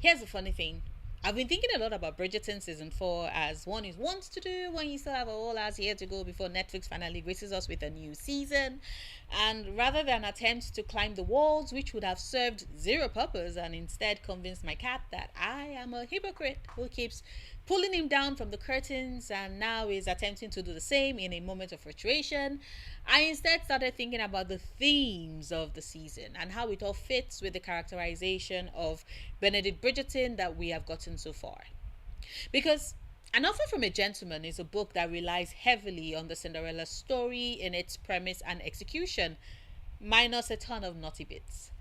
Here's the funny thing. I've been thinking a lot about Bridgerton season 4 as one is wants to do when you still have a whole ass year to go before Netflix finally graces us with a new season. And rather than attempt to climb the walls, which would have served zero purpose, and instead convinced my cat that I am a hypocrite who keeps pulling him down from the curtains and now is attempting to do the same in a moment of frustration, I instead started thinking about the themes of the season and how it all fits with the characterization of Benedict Bridgerton that we have gotten so far. Because An Offer from a Gentleman is a book that relies heavily on the Cinderella story in its premise and execution, minus a ton of naughty bits.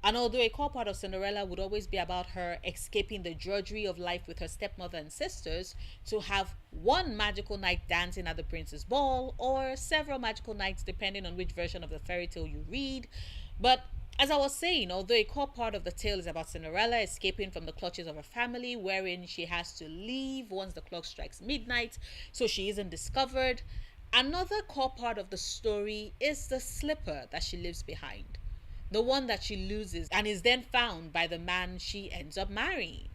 And although a core part of Cinderella would always be about her escaping the drudgery of life with her stepmother and sisters to have one magical night dancing at the prince's ball, or several magical nights depending on which version of the fairy tale you read. But as I was saying, although a core part of the tale is about Cinderella escaping from the clutches of her family, wherein she has to leave once the clock strikes midnight so she isn't discovered, another core part of the story is the slipper that she leaves behind, the one that she loses and is then found by the man she ends up marrying.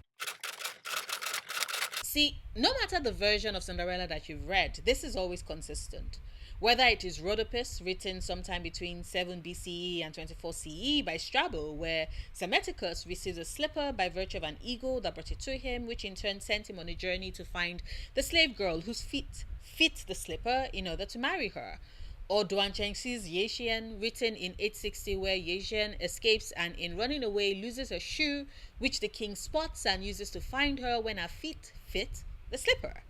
See, no matter the version of Cinderella that you've read, this is always consistent. Whether it is Rhodopis, written sometime between 7 BCE and 24 CE by Strabo, where Psammetichus receives a slipper by virtue of an eagle that brought it to him, which in turn sent him on a journey to find the slave girl whose feet fit the slipper in order to marry her. Or Duan Chengxi's Yexian, written in 860, where Yexian escapes and in running away loses her shoe, which the king spots and uses to find her when her feet fit the slipper.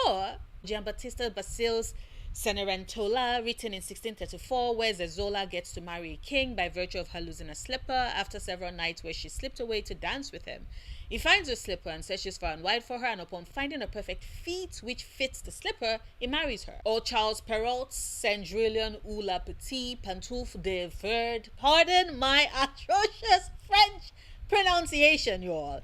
Or Giambattista Basile's Cenerentola, written in 1634, where Zezola gets to marry a king by virtue of her losing a slipper after several nights where she slipped away to dance with him. He finds her slipper and searches far and wide for her, and upon finding a perfect feet which fits the slipper, he marries her. Or Charles Perrault's Cendrillon ou la Petite Pantoufle de Verde. Pardon my atrocious French pronunciation, you all.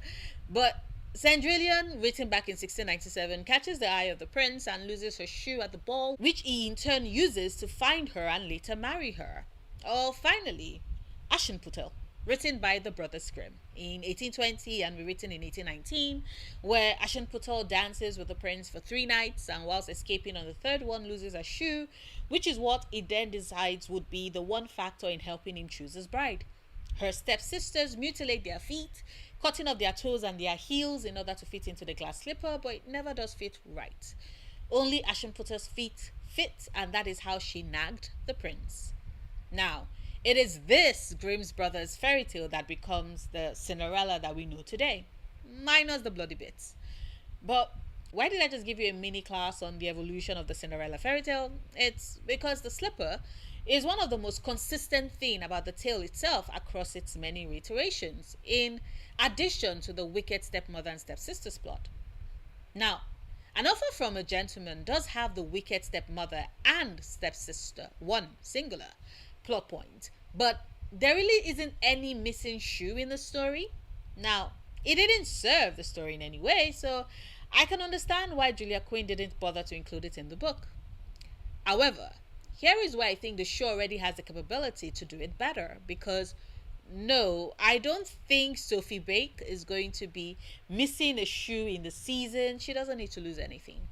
But Cendrillon, written back in 1697, catches the eye of the prince and loses her shoe at the ball, which he in turn uses to find her and later marry her. Or finally, Aschenputtel, written by the Brothers Grimm in 1820 and rewritten in 1819, where Aschenputtel dances with the prince for 3 nights and whilst escaping on the third one loses a shoe, which is what he then decides would be the one factor in helping him choose his bride. Her stepsisters mutilate their feet, cutting off their toes and their heels in order to fit into the glass slipper, but it never does fit right. Only Aschenputtel's feet fit, and that is how she nagged the prince. Now, it is this Grimm's Brothers fairy tale that becomes the Cinderella that we know today, minus the bloody bits. But why did I just give you a mini class on the evolution of the Cinderella fairy tale? It's because the slipper is one of the most consistent thing about the tale itself across its many reiterations, in addition to the wicked stepmother and stepsister's plot. Now, An Offer from a Gentleman does have the wicked stepmother and stepsister, one singular, plot point, but there really isn't any missing shoe in the story. Now, it didn't serve the story in any way, so I can understand why Julia Quinn didn't bother to include it in the book. However, here is where I think the show already has the capability to do it better, because no, I don't think Sophie Bake is going to be missing a shoe in the season. She doesn't need to lose anything.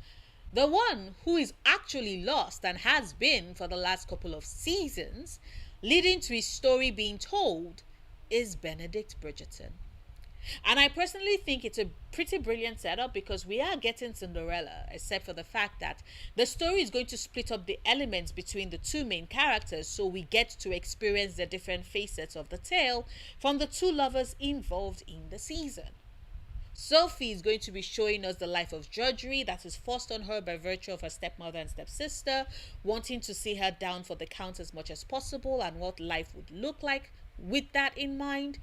The one who is actually lost and has been for the last couple of seasons, leading to his story being told, is Benedict Bridgerton. And I personally think it's a pretty brilliant setup because we are getting Cinderella, except for the fact that the story is going to split up the elements between the two main characters, so we get to experience the different facets of the tale from the two lovers involved in the season. Sophie is going to be showing us the life of drudgery that is forced on her by virtue of her stepmother and stepsister, wanting to see her down for the count as much as possible and what life would look like with that in mind.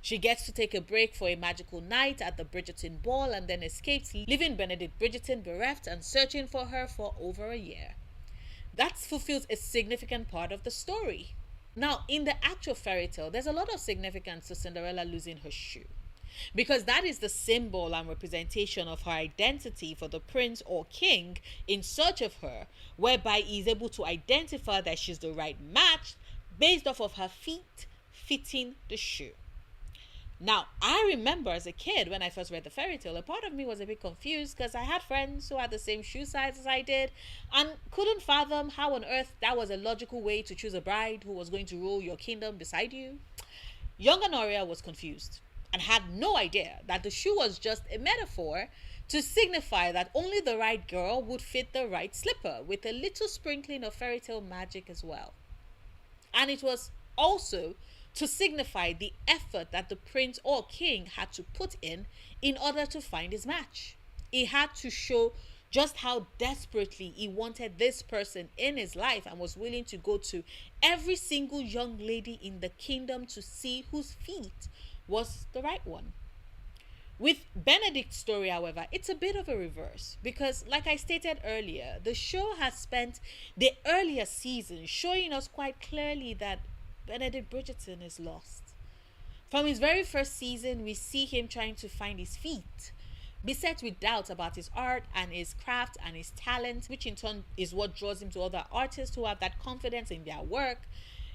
She gets to take a break for a magical night at the Bridgerton ball and then escapes, leaving Benedict Bridgerton bereft and searching for her for over a year. That fulfills a significant part of the story. Now, in the actual fairy tale, there's a lot of significance to Cinderella losing her shoe, because that is the symbol and representation of her identity for the prince or king in search of her, whereby he is able to identify that she's the right match based off of her feet fitting the shoe. Now, I remember as a kid when I first read the fairy tale, a part of me was a bit confused because I had friends who had the same shoe size as I did and couldn't fathom how on earth that was a logical way to choose a bride who was going to rule your kingdom beside you. Young Honoria was confused and had no idea that the shoe was just a metaphor to signify that only the right girl would fit the right slipper, with a little sprinkling of fairy tale magic as well. And it was also to signify the effort that the prince or king had to put in order to find his match. He had to show just how desperately he wanted this person in his life and was willing to go to every single young lady in the kingdom to see whose feet was the right one. With Benedict's story, however, it's a bit of a reverse because, like I stated earlier, the show has spent the earlier seasons showing us quite clearly that Benedict Bridgerton is lost. From his very first season, we see him trying to find his feet, beset with doubts about his art and his craft and his talent, which in turn is what draws him to other artists who have that confidence in their work.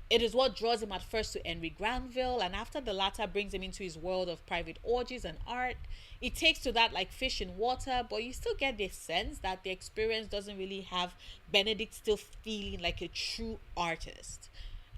It is what draws him at first to Henry Granville, and after the latter brings him into his world of private orgies and art. It takes to that like fish in water, but you still get the sense that the experience doesn't really have Benedict still feeling like a true artist.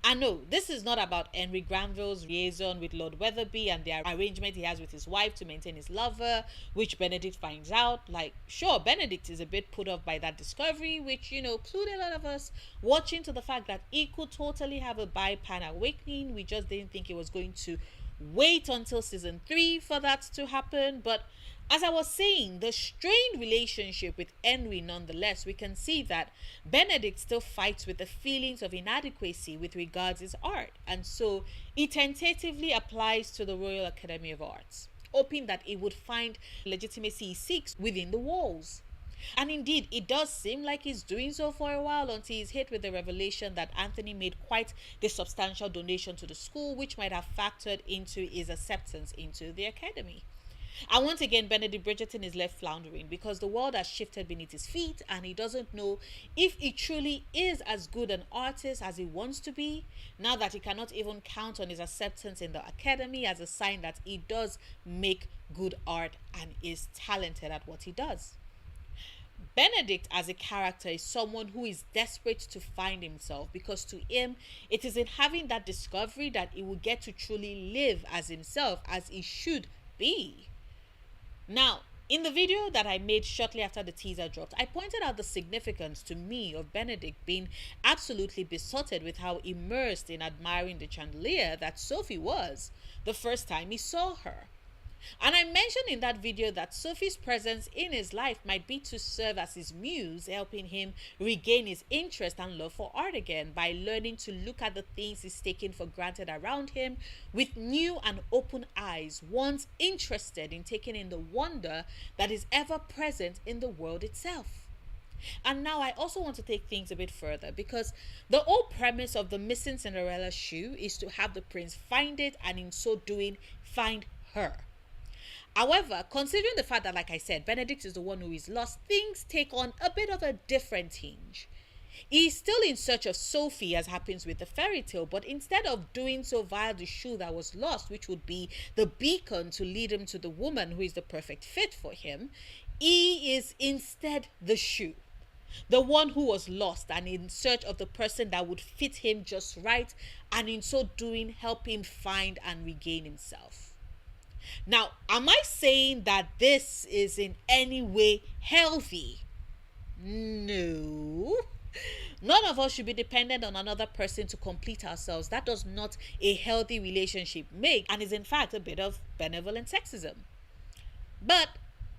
And no, this is not about Henry Granville's liaison with Lord Weatherby and the arrangement he has with his wife to maintain his lover, which Benedict finds out. Like, sure, Benedict is a bit put off by that discovery, which, clued a lot of us watching to the fact that he could totally have a bi-pan awakening. We just didn't think it was going to wait until season 3 for that to happen. But as I was saying, the strained relationship with Henry, nonetheless, we can see that Benedict still fights with the feelings of inadequacy with regards his art, and so he tentatively applies to the Royal Academy of Arts, hoping that he would find legitimacy he seeks within the walls. And indeed, it does seem like he's doing so for a while until he's hit with the revelation that Anthony made quite the substantial donation to the school, which might have factored into his acceptance into the academy. And once again, Benedict Bridgerton is left floundering because the world has shifted beneath his feet and he doesn't know if he truly is as good an artist as he wants to be, now that he cannot even count on his acceptance in the academy as a sign that he does make good art and is talented at what he does. Benedict as a character is someone who is desperate to find himself, because to him it is in having that discovery that he will get to truly live as himself, as he should be. Now, in the video that I made shortly after the teaser dropped, I pointed out the significance to me of Benedict being absolutely besotted with how immersed in admiring the chandelier that Sophie was the first time he saw her. And I mentioned in that video that Sophie's presence in his life might be to serve as his muse, helping him regain his interest and love for art again by learning to look at the things he's taken for granted around him with new and open eyes, once interested in taking in the wonder that is ever present in the world itself. And now I also want to take things a bit further, because the whole premise of the missing Cinderella shoe is to have the prince find it and in so doing find her. However, considering the fact that, like I said, Benedict is the one who is lost, things take on a bit of a different tinge. He's still in search of Sophie, as happens with the fairy tale, but instead of doing so via the shoe that was lost, which would be the beacon to lead him to the woman who is the perfect fit for him, he is instead the shoe. The one who was lost and in search of the person that would fit him just right, and in so doing help him find and regain himself. Now, am I saying that this is in any way healthy? No. None of us should be dependent on another person to complete ourselves. That does not a healthy relationship make, and is in fact a bit of benevolent sexism. But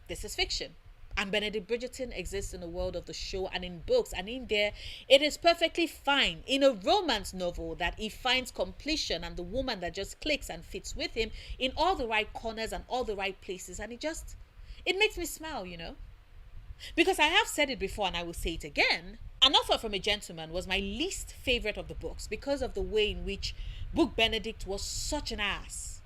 this is fiction. And Benedict Bridgerton exists in the world of the show and in books, and in there it is perfectly fine in a romance novel that he finds completion and the woman that just clicks and fits with him in all the right corners and all the right places, and it makes me smile, because I have said it before and I will say it again. An Offer from a Gentleman was my least favorite of the books because of the way in which Book Benedict was such an ass.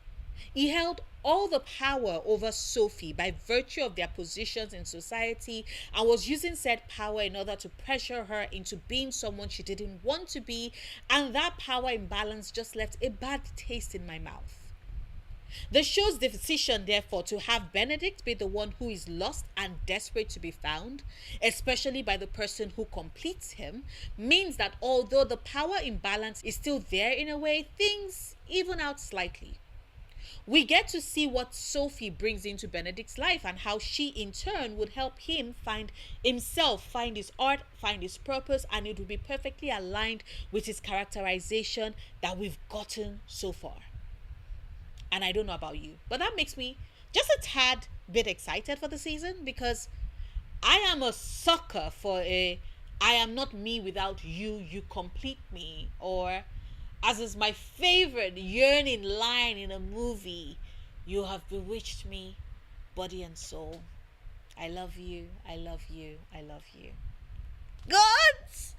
He held all the power over Sophie by virtue of their positions in society and was using said power in order to pressure her into being someone she didn't want to be, and that power imbalance just left a bad taste in my mouth. The show's decision, therefore, to have Benedict be the one who is lost and desperate to be found, especially by the person who completes him, means that although the power imbalance is still there in a way, things even out slightly. We get to see what Sophie brings into Benedict's life and how she in turn would help him find himself, find his art, find his purpose, and it would be perfectly aligned with his characterization that we've gotten so far. And I don't know about you, but that makes me just a tad bit excited for the season, because I am a sucker for a I am not me without you, you complete me, or as is my favorite yearning line in a movie, you have bewitched me, body and soul. I love you, I love you, I love you. Gods!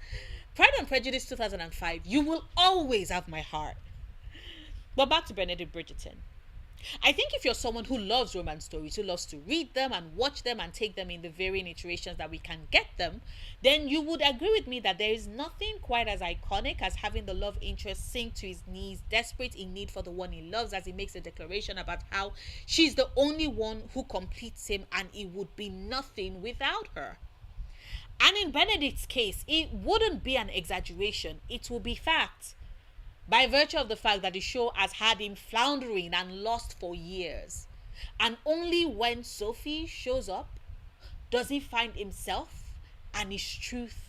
Pride and Prejudice 2005, you will always have my heart. But back to Benedict Bridgerton. I think if you're someone who loves romance stories, who loves to read them and watch them and take them in the varying iterations that we can get them, then you would agree with me that there is nothing quite as iconic as having the love interest sink to his knees, desperate in need for the one he loves, as he makes a declaration about how she's the only one who completes him and he would be nothing without her. And in Benedict's case, it wouldn't be an exaggeration, it will be fact, by virtue of the fact that the show has had him floundering and lost for years. And only when Sophie shows up does he find himself and his truth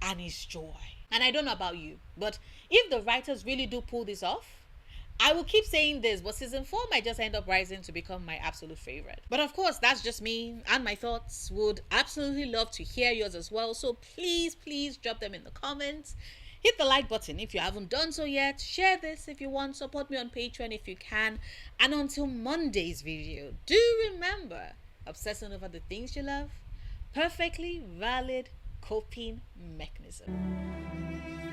and his joy. And I don't know about you, but if the writers really do pull this off, I will keep saying this, but season 4 might just end up rising to become my absolute favorite. But of course, that's just me and my thoughts. Would absolutely love to hear yours as well. So please drop them in the comments. Hit the like button if you haven't done so yet. Share this if you want. Support me on Patreon if you can. And until Monday's video, do remember, obsessing over the things you love, perfectly valid coping mechanism.